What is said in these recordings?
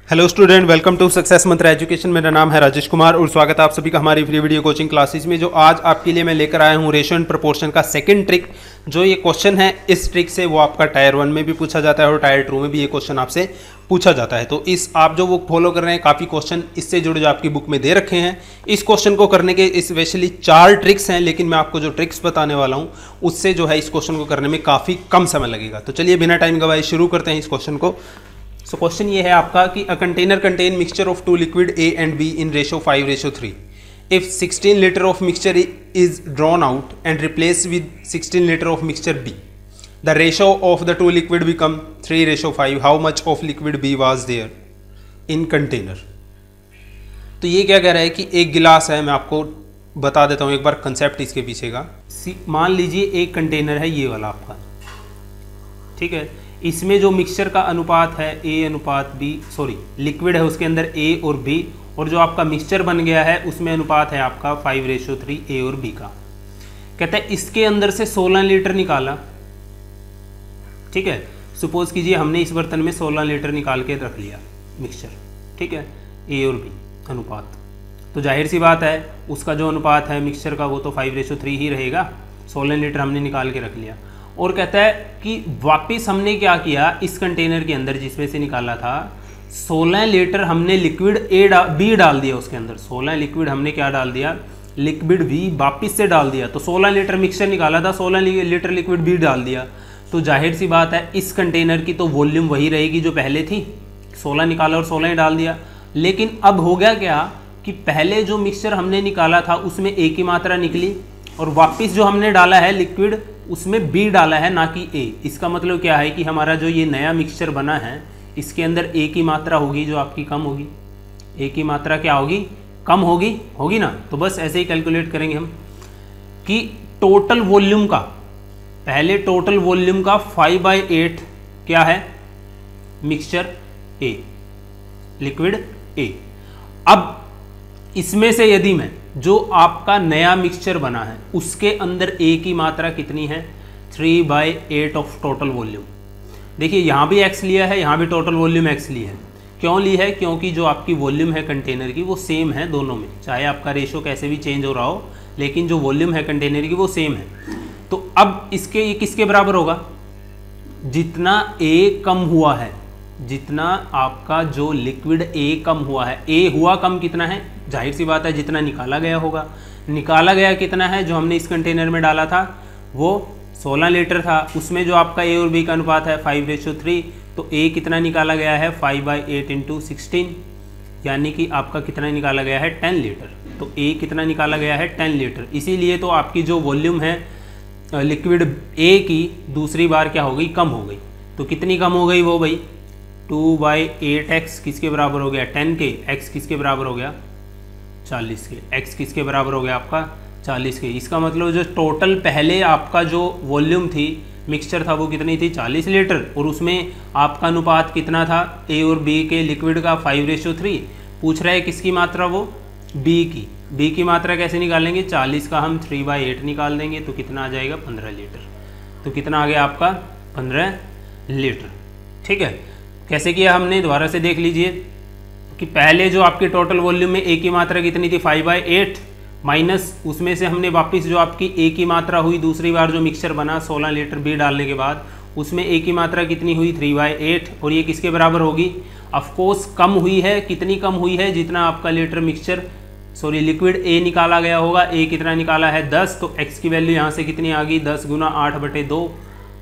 Hello student, welcome to Success Mantra Education. मेरा नाम है राजेश कुमार और स्वागत है आप सभी का हमारी फ्री वीडियो कोचिंग क्लासेस में। जो आज आपके लिए मैं लेकर आया हूँ रेशो एंड प्रोपोर्शन का सेकंड ट्रिक। जो ये क्वेश्चन है इस ट्रिक से वो आपका टायर 1 में भी पूछा जाता है और टायर 2 में भी ये क्वेश्चन आपसे पूछा जाता है। तो इस आप जो वो फॉलो कर रहे हैं, काफ़ी क्वेश्चन इससे जुड़े जो आपकी बुक में दे रखे हैं। इस क्वेश्चन को करने के स्पेशली 4 ट्रिक्स हैं, लेकिन मैं आपको जो ट्रिक्स बताने वाला हूँ उससे जो है इस क्वेश्चन को करने में काफ़ी कम समय लगेगा। तो चलिए बिना टाइम गवाए शुरू करते हैं इस क्वेश्चन को। सो क्वेश्चन ये है आपका कि a container contain mixture of 2 liquid A and B in ratio 5:3. If 16 liter of mixture is drawn out and replaced with 16 liter of mixture B, the ratio of the 2 liquid become 3:5. How much of liquid B was there in container? तो ये क्या कह रहा है कि एक गिलास है। मैं आपको बता देता हूँ एक बार कंसेप्ट इसके पीछे का। मान लीजिए एक कंटेनर है ये वाला आपका, ठीक है। इसमें जो मिक्सचर का अनुपात है लिक्विड है उसके अंदर A और B, और जो आपका मिक्सचर बन गया है उसमें अनुपात है आपका 5:3 A और B का। कहते हैं इसके अंदर से 16 लीटर निकाला, ठीक है। सपोज कीजिए हमने इस बर्तन में 16 लीटर निकाल के रख लिया मिक्सचर, ठीक है, A और B अनुपात। तो जाहिर सी बात है उसका जो अनुपात है मिक्सचर का वो तो 5:3 ही रहेगा। 16 लीटर हमने निकाल के रख लिया। और कहता है कि वापस हमने क्या किया, इस कंटेनर के अंदर जिसमें से निकाला था 16 लीटर हमने लिक्विड B डाल दिया उसके अंदर। 16 लिक्विड हमने क्या डाल दिया, लिक्विड B वापस से डाल दिया। तो 16 लीटर मिक्सचर निकाला था, 16 लीटर लिक्विड B डाल दिया। तो जाहिर सी बात है इस कंटेनर की तो वॉल्यूम वही रहेगी जो पहले थी। 16 निकाला और 16 ही डाल दिया। लेकिन अब हो गया क्या कि पहले जो मिक्सचर हमने निकाला था उसमें A की मात्रा निकली, और वापस जो हमने डाला है लिक्विड उसमें B डाला है, ना कि A। इसका मतलब क्या है कि हमारा जो ये नया मिक्सचर बना है इसके अंदर A की मात्रा होगी जो आपकी कम होगी। A की मात्रा क्या होगी, कम होगी ना। तो बस ऐसे ही कैलकुलेट करेंगे हम कि टोटल वॉल्यूम का, पहले टोटल वॉल्यूम का 5/8 क्या है, मिक्सचर A, लिक्विड A। अब इसमें से यदि मैं जो आपका नया मिक्सचर बना है उसके अंदर A की मात्रा कितनी है, 3/8 ऑफ टोटल वॉल्यूम। देखिए यहाँ भी X लिया है, यहाँ भी टोटल वॉल्यूम X ली है। क्यों ली है, क्योंकि जो आपकी वॉल्यूम है कंटेनर की वो सेम है दोनों में, चाहे आपका रेशो कैसे भी चेंज हो रहा हो, लेकिन जो वॉल्यूम है कंटेनर की वो सेम है। तो अब ये किसके बराबर होगा, जितना A कम हुआ है, जितना आपका जो लिक्विड A कम हुआ है। A हुआ कम कितना है, जाहिर सी बात है जितना निकाला गया होगा। निकाला गया कितना है, जो हमने इस कंटेनर में डाला था वो 16 लीटर था, उसमें जो आपका A और B का अनुपात है 5:3। तो A कितना निकाला गया है, 5/8 × 16, यानी कि आपका कितना निकाला गया है, 10 लीटर। तो A कितना निकाला गया है, 10 लीटर। इसीलिए तो आपकी जो वॉल्यूम है लिक्विड A की दूसरी बार क्या हो गई, कम हो गई। तो कितनी कम हो गई वो भाई, 2/8x किसके बराबर हो गया, 10 के। x किसके बराबर हो गया, 40 के। x किसके बराबर हो गया आपका, 40 के। इसका मतलब जो टोटल पहले आपका जो वॉल्यूम थी मिक्सचर था वो कितनी थी, 40 लीटर, और उसमें आपका अनुपात कितना था A और B के लिक्विड का, 5:3। पूछ रहा है किसकी मात्रा, वो B की। B की मात्रा कैसे निकालेंगे, 40 का हम 3/8 निकाल देंगे तो कितना आ जाएगा, 15 लीटर। तो कितना आ गया आपका, 15 लीटर, ठीक है। कैसे किया हमने, दोबारा से देख लीजिए कि पहले जो आपके टोटल वॉल्यूम में A की मात्रा कितनी थी, 5/8, माइनस उसमें से हमने वापस जो आपकी A की मात्रा हुई दूसरी बार जो मिक्सचर बना 16 लीटर B डालने के बाद, उसमें A की मात्रा कितनी हुई, 3/8, और ये किसके बराबर होगी, ऑफकोर्स कम हुई है। कितनी कम हुई है, जितना आपका लीटर लिक्विड A निकाला गया होगा। A कितना निकाला है, 10। तो X की वैल्यू यहाँ से कितनी आ गई, 10 × 8/2,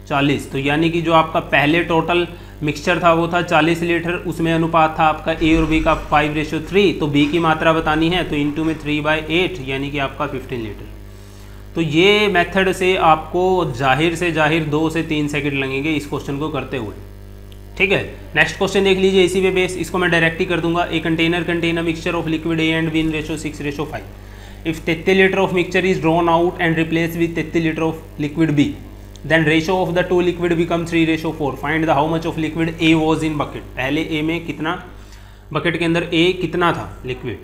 40। तो यानी कि जो आपका पहले टोटल मिक्सचर था वो था 40 लीटर, उसमें अनुपात था आपका A और B का 5:3। तो B की मात्रा बतानी है तो इनटू में 3/8, यानी कि आपका 15 लीटर। तो ये मेथड से आपको जाहिर से जाहिर 2 से 3 सेकंड लगेंगे इस क्वेश्चन को करते हुए, ठीक है। नेक्स्ट क्वेश्चन देख लीजिए, इसी पे बेस, इसको मैं डायरेक्ट ही कर दूंगा। A container contain a mixture of liquid A and B in ratio 6:5. If 33 litre of mixture is drawn out and replace with 33 litre of liquid B, then ratio of the 2 liquid become 3:4. Find the how much of liquid A was in bucket. पहले A में कितना, bucket के अंदर A कितना था liquid,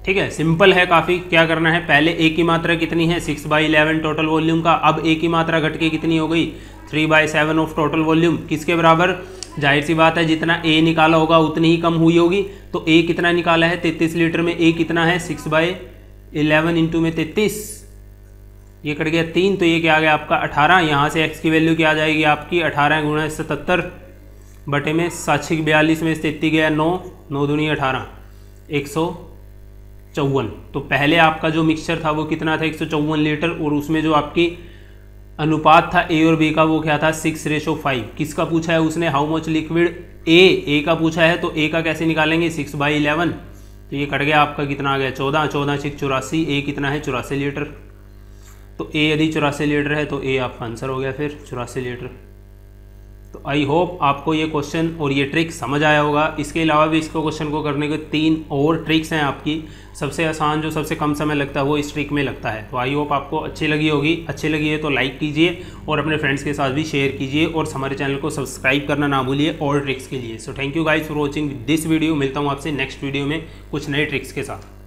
ठीक है। Simple है काफ़ी, क्या करना है, पहले A की मात्रा कितनी है, 6/11 टोटल वॉल्यूम का। अब A की मात्रा घट के कितनी हो गई, 3/7 ऑफ टोटल वॉल्यूम, किसके बराबर, जाहिर सी बात है जितना ए निकाला होगा उतनी ही कम हुई होगी। तो ए कितना निकाला है 33 लीटर में, ए कितना है 6/11 इंटू में 33, ये कट गया 3, तो ये क्या आ गया आपका 18। यहाँ से एक्स की वैल्यू क्या आ जाएगी आपकी 18 गुणा 77 बटे में 7×42 में 33 गया 9, 9 दूनी 18, 154। तो पहले आपका जो मिक्सचर था वो कितना था 154 लीटर, और उसमें जो आपकी अनुपात था ए और बी का वो क्या था 6:5। किसका पूछा है उसने, हाउ मच लिक्विड, ए का पूछा है, तो ए का कैसे निकालेंगे 6/11, तो ये कट गया आपका कितना आ गया 14, 14 6 84, ए कितना है 84 लीटर। तो ए यदि 84 लीटर है तो ए आपका आंसर हो गया फिर 84 लीटर। तो आई होप आपको ये क्वेश्चन और ये ट्रिक समझ आया होगा। इसके अलावा भी इसको क्वेश्चन को करने के 3 और ट्रिक्स हैं आपकी। सबसे आसान जो सबसे कम समय लगता है वो इस ट्रिक में लगता है। तो आई होप आपको अच्छी लगी होगी। अच्छी लगी है तो लाइक कीजिए और अपने फ्रेंड्स के साथ भी शेयर कीजिए, और हमारे चैनल को सब्सक्राइब करना ना भूलिए और ट्रिक्स के लिए। So thank you guys for watching this video. मिलता हूँ आपसे नेक्स्ट वीडियो में कुछ नए ट्रिक्स के साथ।